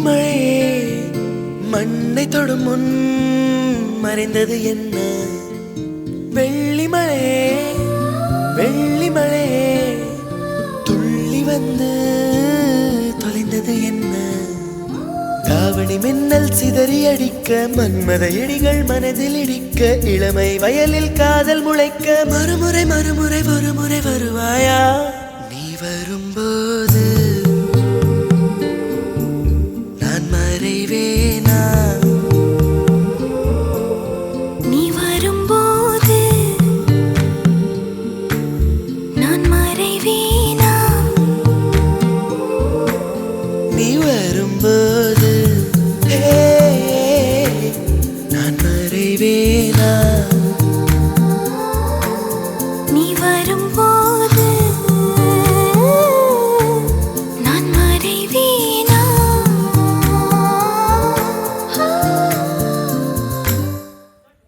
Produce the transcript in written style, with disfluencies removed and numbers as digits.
மழையே மண்ணை தொடும் முன் மறைந்தது என்ன? வெள்ளி மழையே வெள்ளி மழையே துள்ளி வந்து தொலைந்தது என்ன? தாவணி மின்னல் சிதறி அடிக்க மன்மத இடிகள் மனதில் இடிக்க இளமை வயலில் காதல் முளைக்க மறுமுறை மறுமுறை ஒருமுறை வருவாயா? நீ வரும்போது நான் மறைவேனா? நீ வரும்போது நான் மறைவேனா? நீ வரும்போது நான் மறைவேனா? நீ வரும்போது